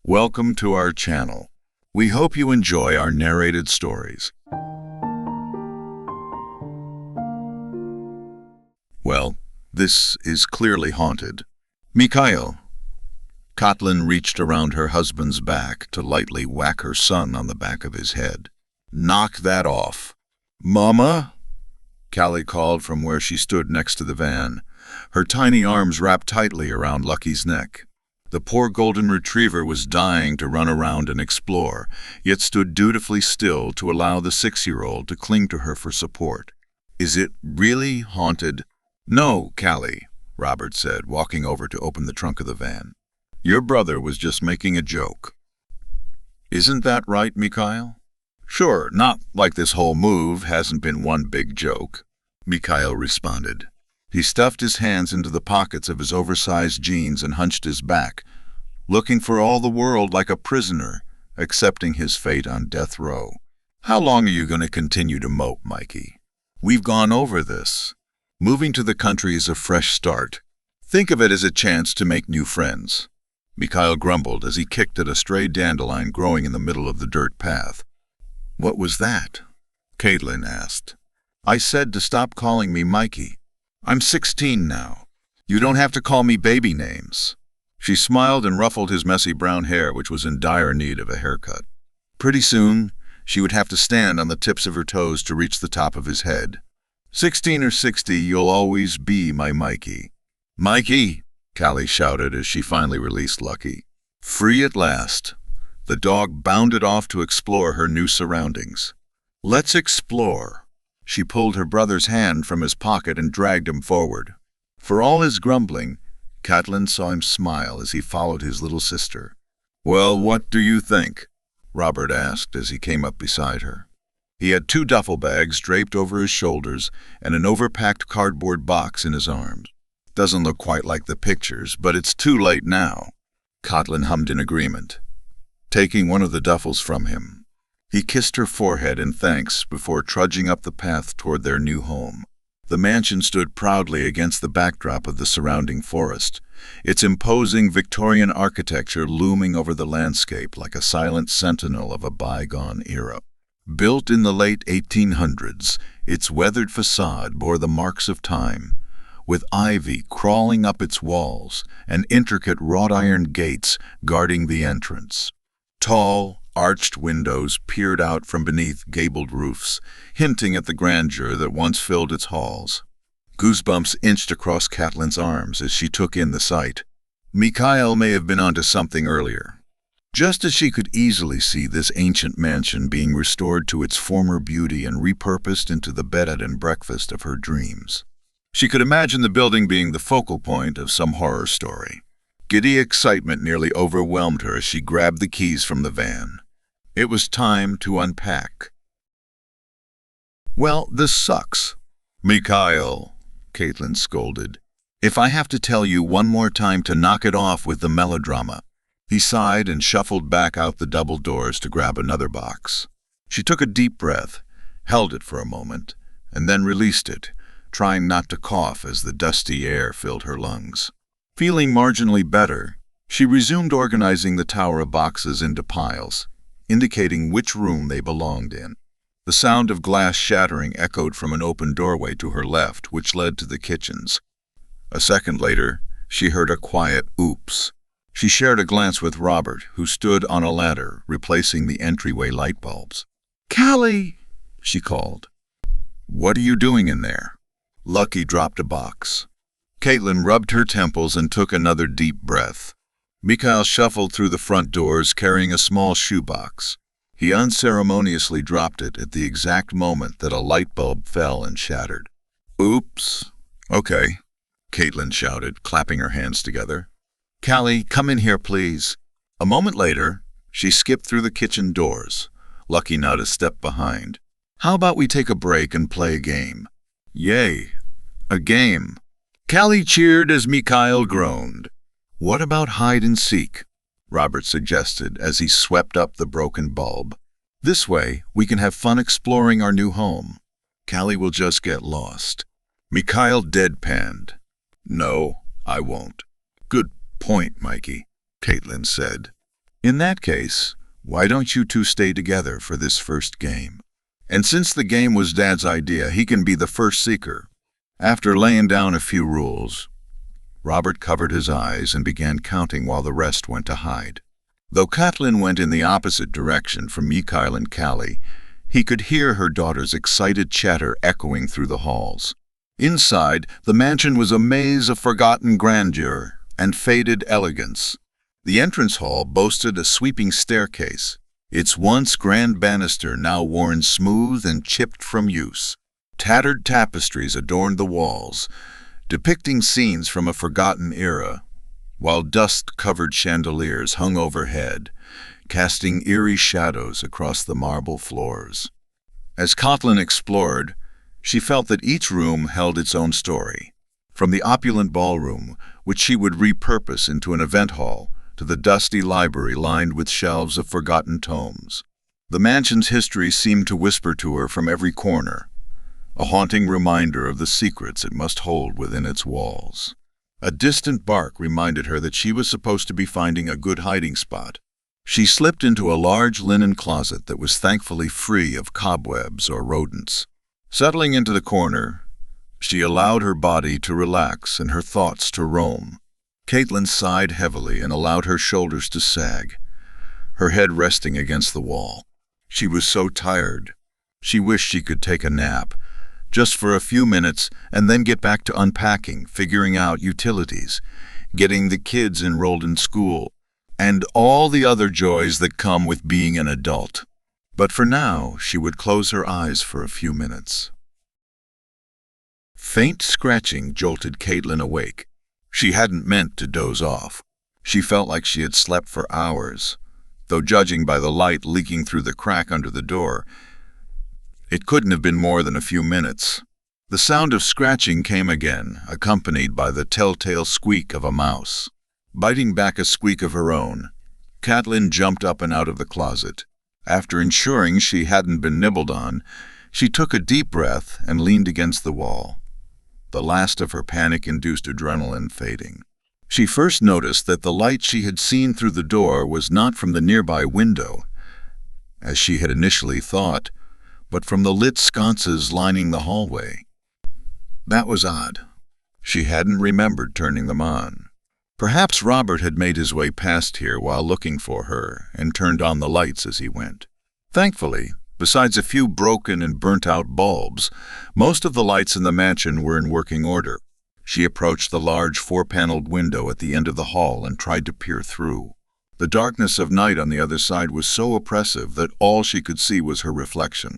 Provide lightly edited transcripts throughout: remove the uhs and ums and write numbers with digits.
Welcome to our channel. We hope you enjoy our narrated stories. Well, this is clearly haunted. Mikhail. Kotlin reached around her husband's back to lightly whack her son on the back of his head. Knock that off. Mama? Callie called from where she stood next to the van, her tiny arms wrapped tightly around Lucky's neck. The poor golden retriever was dying to run around and explore, yet stood dutifully still to allow the 6-year-old to cling to her for support. Is it really haunted? No, Callie, Robert said, walking over to open the trunk of the van. Your brother was just making a joke. Isn't that right, Mikhail? Sure, not like this whole move hasn't been one big joke, Mikhail responded. He stuffed his hands into the pockets of his oversized jeans and hunched his back, looking for all the world like a prisoner, accepting his fate on death row. How long are you going to continue to mope, Mikey? We've gone over this. Moving to the country is a fresh start. Think of it as a chance to make new friends. Mikhail grumbled as he kicked at a stray dandelion growing in the middle of the dirt path. What was that? Caitlin asked. I said to stop calling me Mikey. I'm 16 now. You don't have to call me baby names. She smiled and ruffled his messy brown hair, which was in dire need of a haircut. Pretty soon, she would have to stand on the tips of her toes to reach the top of his head. 16 or 60, you'll always be my Mikey. Mikey, Callie shouted as she finally released Lucky. Free at last. The dog bounded off to explore her new surroundings. Let's explore. She pulled her brother's hand from his pocket and dragged him forward. For all his grumbling, Kotlin saw him smile as he followed his little sister. Well, what do you think? Robert asked as he came up beside her. He had 2 duffel bags draped over his shoulders and an overpacked cardboard box in his arms. Doesn't look quite like the pictures, but it's too late now. Kotlin hummed in agreement, taking one of the duffels from him. He kissed her forehead in thanks before trudging up the path toward their new home. The mansion stood proudly against the backdrop of the surrounding forest, its imposing Victorian architecture looming over the landscape like a silent sentinel of a bygone era. Built in the late 1800s, its weathered facade bore the marks of time, with ivy crawling up its walls and intricate wrought-iron gates guarding the entrance. Tall, arched windows peered out from beneath gabled roofs, hinting at the grandeur that once filled its halls. Goosebumps inched across Katlin's arms as she took in the sight. Mikhail may have been onto something earlier. Just as she could easily see this ancient mansion being restored to its former beauty and repurposed into the bed and breakfast of her dreams. She could imagine the building being the focal point of some horror story. Giddy excitement nearly overwhelmed her as she grabbed the keys from the van. It was time to unpack. Well, this sucks. Mikhail, Caitlin scolded. If I have to tell you one more time to knock it off with the melodrama. He sighed and shuffled back out the double doors to grab another box. She took a deep breath, held it for a moment, and then released it, trying not to cough as the dusty air filled her lungs. Feeling marginally better, she resumed organizing the tower of boxes into piles, indicating which room they belonged in. The sound of glass shattering echoed from an open doorway to her left, which led to the kitchens. A second later, she heard a quiet oops. She shared a glance with Robert, who stood on a ladder, replacing the entryway light bulbs. Callie, she called. What are you doing in there? Lucky dropped a box. Caitlin rubbed her temples and took another deep breath. Mikhail shuffled through the front doors carrying a small shoebox. He unceremoniously dropped it at the exact moment that a light bulb fell and shattered. Oops. Okay, Caitlin shouted, clapping her hands together. Callie, come in here, please. A moment later, she skipped through the kitchen doors, Lucky not a step behind. How about we take a break and play a game? Yay, a game. Callie cheered as Mikhail groaned. What about hide and seek? Robert suggested as he swept up the broken bulb. This way, we can have fun exploring our new home. Callie will just get lost. Mikhail deadpanned. No, I won't. Good point, Mikey, Caitlin said. In that case, why don't you two stay together for this first game? And since the game was Dad's idea, he can be the first seeker. After laying down a few rules, Robert covered his eyes and began counting while the rest went to hide. Though Catelyn went in the opposite direction from Mikhail and Callie, he could hear her daughter's excited chatter echoing through the halls. Inside, the mansion was a maze of forgotten grandeur and faded elegance. The entrance hall boasted a sweeping staircase, its once grand banister now worn smooth and chipped from use. Tattered tapestries adorned the walls, depicting scenes from a forgotten era, while dust-covered chandeliers hung overhead, casting eerie shadows across the marble floors. As Catelyn explored, she felt that each room held its own story. From the opulent ballroom, which she would repurpose into an event hall, to the dusty library lined with shelves of forgotten tomes. The mansion's history seemed to whisper to her from every corner, a haunting reminder of the secrets it must hold within its walls. A distant bark reminded her that she was supposed to be finding a good hiding spot. She slipped into a large linen closet that was thankfully free of cobwebs or rodents. Settling into the corner, she allowed her body to relax and her thoughts to roam. Catelyn sighed heavily and allowed her shoulders to sag, her head resting against the wall. She was so tired. She wished she could take a nap, just for a few minutes, and then get back to unpacking, figuring out utilities, getting the kids enrolled in school, and all the other joys that come with being an adult. But for now, she would close her eyes for a few minutes. Faint scratching jolted Catelyn awake. She hadn't meant to doze off. She felt like she had slept for hours, though judging by the light leaking through the crack under the door, it couldn't have been more than a few minutes. The sound of scratching came again, accompanied by the telltale squeak of a mouse. Biting back a squeak of her own, Catelyn jumped up and out of the closet. After ensuring she hadn't been nibbled on, she took a deep breath and leaned against the wall, the last of her panic-induced adrenaline fading. She first noticed that the light she had seen through the door was not from the nearby window, as she had initially thought, but from the lit sconces lining the hallway. That was odd. She hadn't remembered turning them on. Perhaps Robert had made his way past here while looking for her and turned on the lights as he went. Thankfully, besides a few broken and burnt-out bulbs, most of the lights in the mansion were in working order. She approached the large four-paneled window at the end of the hall and tried to peer through. The darkness of night on the other side was so oppressive that all she could see was her reflection.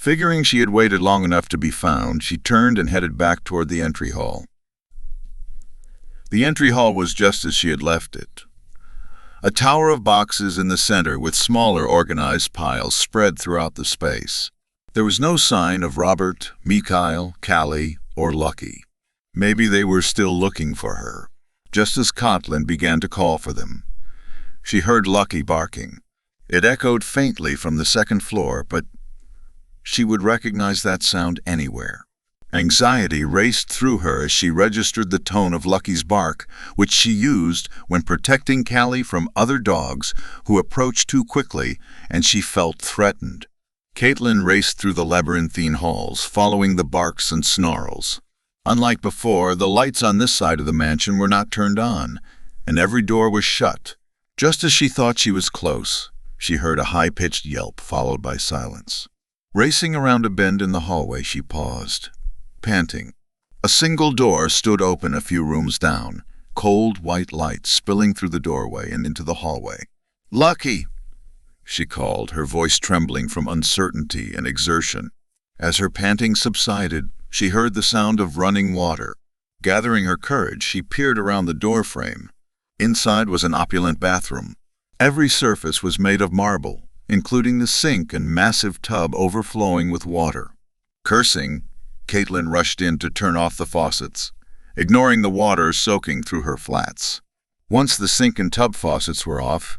Figuring she had waited long enough to be found, she turned and headed back toward the entry hall. The entry hall was just as she had left it. A tower of boxes in the center with smaller organized piles spread throughout the space. There was no sign of Robert, Mikhail, Callie, or Lucky. Maybe they were still looking for her. Just as Catelyn began to call for them, she heard Lucky barking. It echoed faintly from the second floor, but she would recognize that sound anywhere. Anxiety raced through her as she registered the tone of Lucky's bark, which she used when protecting Callie from other dogs who approached too quickly, and she felt threatened. Catelyn raced through the labyrinthine halls, following the barks and snarls. Unlike before, the lights on this side of the mansion were not turned on, and every door was shut. Just as she thought she was close, she heard a high-pitched yelp followed by silence. Racing around a bend in the hallway, she paused, panting. A single door stood open a few rooms down, cold white light spilling through the doorway and into the hallway. "Lucky!" she called, her voice trembling from uncertainty and exertion. As her panting subsided, she heard the sound of running water. Gathering her courage, she peered around the doorframe. Inside was an opulent bathroom. Every surface was made of marble, including the sink and massive tub overflowing with water. Cursing, Catelyn rushed in to turn off the faucets, ignoring the water soaking through her flats. Once the sink and tub faucets were off,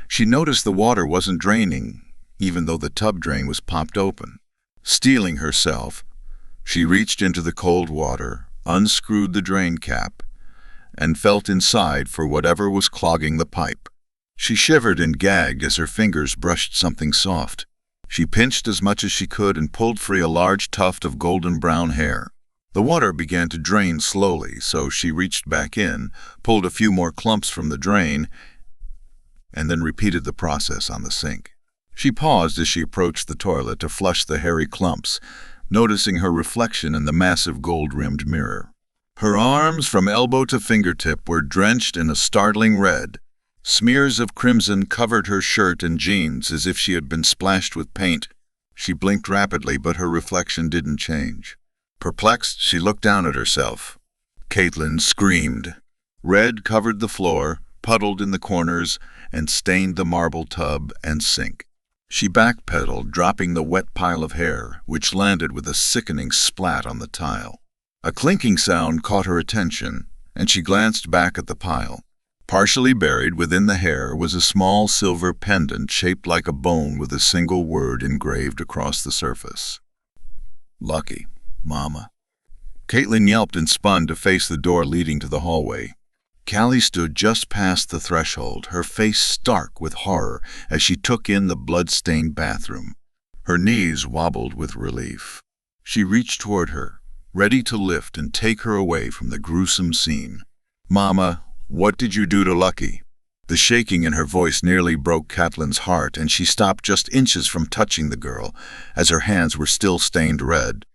she noticed the water wasn't draining, even though the tub drain was popped open. Steeling herself, she reached into the cold water, unscrewed the drain cap, and felt inside for whatever was clogging the pipe. She shivered and gagged as her fingers brushed something soft. She pinched as much as she could and pulled free a large tuft of golden brown hair. The water began to drain slowly, so she reached back in, pulled a few more clumps from the drain, and then repeated the process on the sink. She paused as she approached the toilet to flush the hairy clumps, noticing her reflection in the massive gold-rimmed mirror. Her arms from elbow to fingertip were drenched in a startling red. Smears of crimson covered her shirt and jeans as if she had been splashed with paint. She blinked rapidly, but her reflection didn't change. Perplexed, she looked down at herself. Caitlin screamed. Red covered the floor, puddled in the corners, and stained the marble tub and sink. She backpedaled, dropping the wet pile of hair, which landed with a sickening splat on the tile. A clinking sound caught her attention, and she glanced back at the pile. Partially buried within the hair was a small silver pendant shaped like a bone with a single word engraved across the surface. "Lucky, Mama." Caitlin yelped and spun to face the door leading to the hallway. Callie stood just past the threshold, her face stark with horror as she took in the blood-stained bathroom. Her knees wobbled with relief. She reached toward her, ready to lift and take her away from the gruesome scene. "Mama, what did you do to Lucky?" The shaking in her voice nearly broke Caitlin's heart, and she stopped just inches from touching the girl, as her hands were still stained red.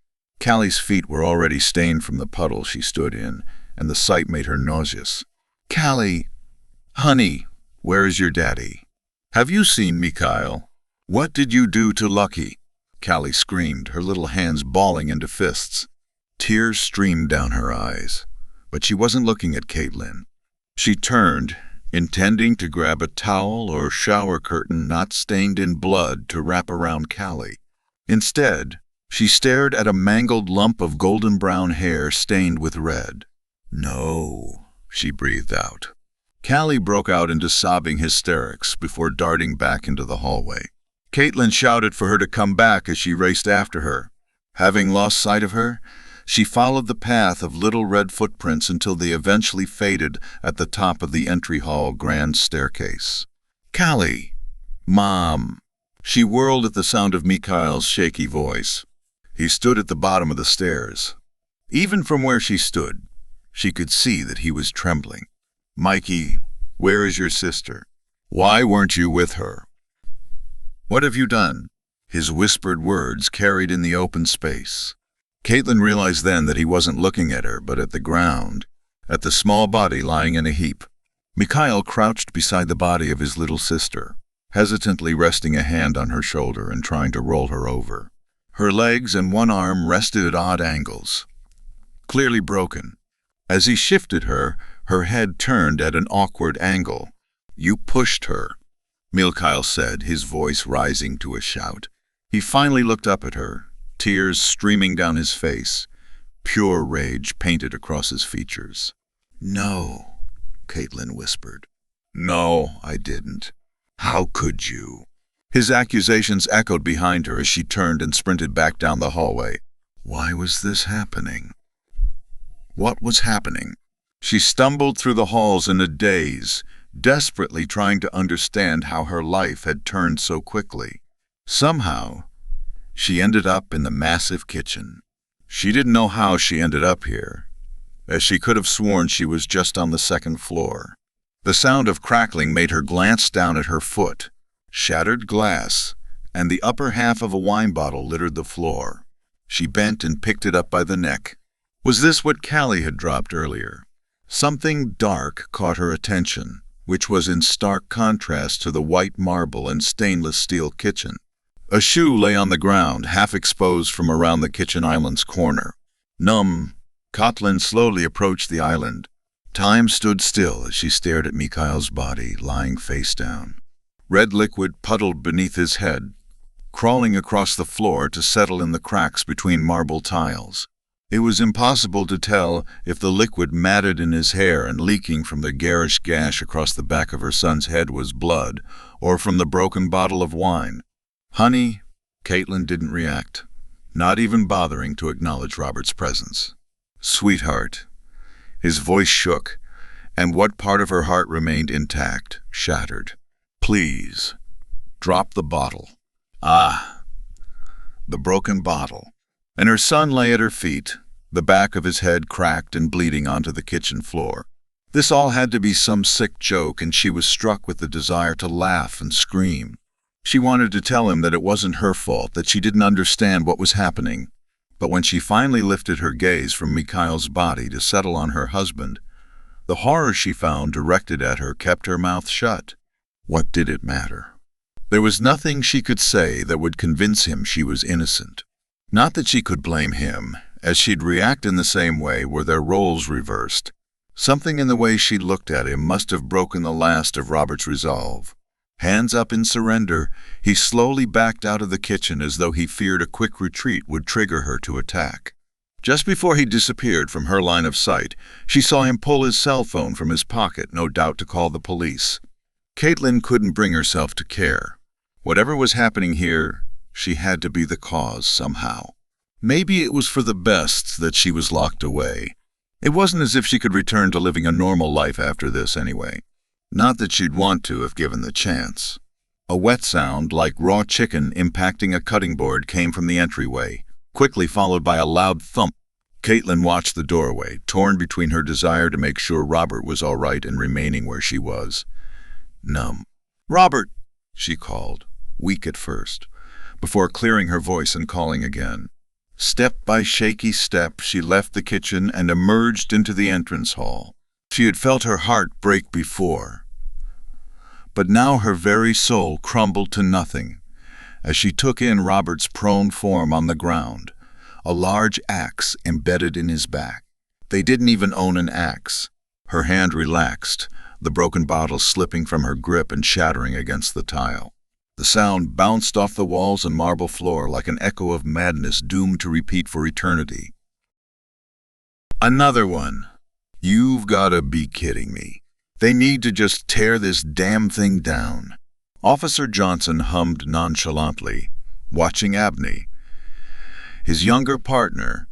Callie's feet were already stained from the puddle she stood in, and the sight made her nauseous. "Callie, honey, where is your daddy? Have you seen Mikhail? What did you do to Lucky?" Callie screamed, her little hands balling into fists. Tears streamed down her eyes, but she wasn't looking at Caitlin. She turned, intending to grab a towel or shower curtain not stained in blood to wrap around Callie. Instead, she stared at a mangled lump of golden brown hair stained with red. "No," she breathed out. Callie broke out into sobbing hysterics before darting back into the hallway. Caitlin shouted for her to come back as she raced after her. Having lost sight of her, she followed the path of little red footprints until they eventually faded at the top of the entry hall grand staircase. "Callie! Mom!" She whirled at the sound of Mikhail's shaky voice. He stood at the bottom of the stairs. Even from where she stood, she could see that he was trembling. "Mikey, where is your sister? Why weren't you with her? What have you done?" His whispered words carried in the open space. Caitlin realized then that he wasn't looking at her, but at the ground, at the small body lying in a heap. Mikhail crouched beside the body of his little sister, hesitantly resting a hand on her shoulder and trying to roll her over. Her legs and one arm rested at odd angles, clearly broken. As he shifted her, her head turned at an awkward angle. "You pushed her," Mikhail said, his voice rising to a shout. He finally looked up at her, tears streaming down his face, pure rage painted across his features. "No," Caitlin whispered. "No, I didn't. How could you?" His accusations echoed behind her as she turned and sprinted back down the hallway. Why was this happening? What was happening? She stumbled through the halls in a daze, desperately trying to understand how her life had turned so quickly. Somehow, she ended up in the massive kitchen. She didn't know how she ended up here, as she could have sworn she was just on the second floor. The sound of crackling made her glance down at her foot. Shattered glass and the upper half of a wine bottle littered the floor. She bent and picked it up by the neck. Was this what Callie had dropped earlier? Something dark caught her attention, which was in stark contrast to the white marble and stainless steel kitchen. A shoe lay on the ground, half exposed from around the kitchen island's corner. Numb, Caitlin slowly approached the island. Time stood still as she stared at Mikhail's body, lying face down. Red liquid puddled beneath his head, crawling across the floor to settle in the cracks between marble tiles. It was impossible to tell if the liquid matted in his hair and leaking from the garish gash across the back of her son's head was blood, or from the broken bottle of wine. "Honey," Caitlin didn't react, not even bothering to acknowledge Robert's presence. "Sweetheart." His voice shook, and what part of her heart remained intact, shattered. Please, drop the bottle. Ah, the broken bottle. And her son lay at her feet, the back of his head cracked and bleeding onto the kitchen floor. This all had to be some sick joke, and she was struck with the desire to laugh and scream. She wanted to tell him that it wasn't her fault, that she didn't understand what was happening. But when she finally lifted her gaze from Mikhail's body to settle on her husband, the horror she found directed at her kept her mouth shut. What did it matter? There was nothing she could say that would convince him she was innocent. Not that she could blame him, as she'd react in the same way were their roles reversed. Something in the way she looked at him must have broken the last of Robert's resolve. Hands up in surrender, he slowly backed out of the kitchen as though he feared a quick retreat would trigger her to attack. Just before he disappeared from her line of sight, she saw him pull his cell phone from his pocket, no doubt to call the police. Caitlin couldn't bring herself to care. Whatever was happening here, she had to be the cause somehow. Maybe it was for the best that she was locked away. It wasn't as if she could return to living a normal life after this anyway. Not that she'd want to if given the chance. A wet sound, like raw chicken impacting a cutting board, came from the entryway, quickly followed by a loud thump. Caitlin watched the doorway, torn between her desire to make sure Robert was all right and remaining where she was. Numb. "Robert!" she called, weak at first, before clearing her voice and calling again. Step by shaky step, she left the kitchen and emerged into the entrance hall. She had felt her heart break before, but now her very soul crumbled to nothing as she took in Robert's prone form on the ground, a large axe embedded in his back. They didn't even own an axe. Her hand relaxed, the broken bottle slipping from her grip and shattering against the tile. The sound bounced off the walls and marble floor like an echo of madness doomed to repeat for eternity. Another one. You've gotta be kidding me. They need to just tear this damn thing down. Officer Johnson hummed nonchalantly, watching Abney, his younger partner,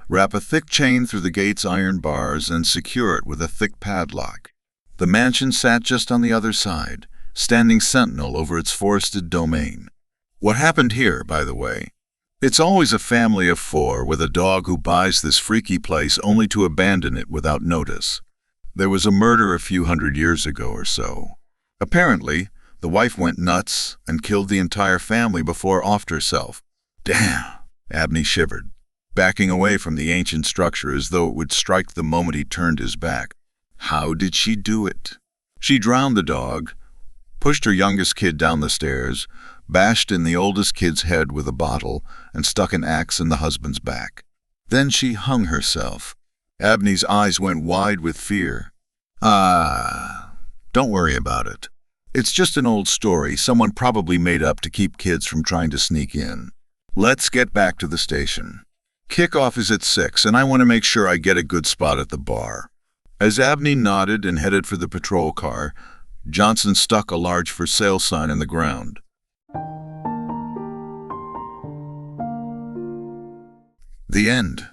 wrap a thick chain through the gate's iron bars and secure it with a thick padlock. The mansion sat just on the other side, standing sentinel over its forested domain. What happened here, by the way? It's always a family of four with a dog who buys this freaky place only to abandon it without notice. There was a murder a few hundred years ago or so. Apparently, the wife went nuts and killed the entire family before offed herself. Damn! Abney shivered, backing away from the ancient structure as though it would strike the moment he turned his back. How did she do it? She drowned the dog, pushed her youngest kid down the stairs, bashed in the oldest kid's head with a bottle, and stuck an axe in the husband's back. Then she hung herself. Abney's eyes went wide with fear. Don't worry about it. It's just an old story someone probably made up to keep kids from trying to sneak in. Let's get back to the station. Kickoff is at 6, and I want to make sure I get a good spot at the bar. As Abney nodded and headed for the patrol car, Johnson stuck a large for sale sign in the ground. The end.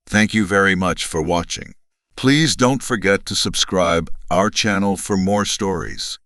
Thank you very much for watching. Please don't forget to subscribe our channel for more stories.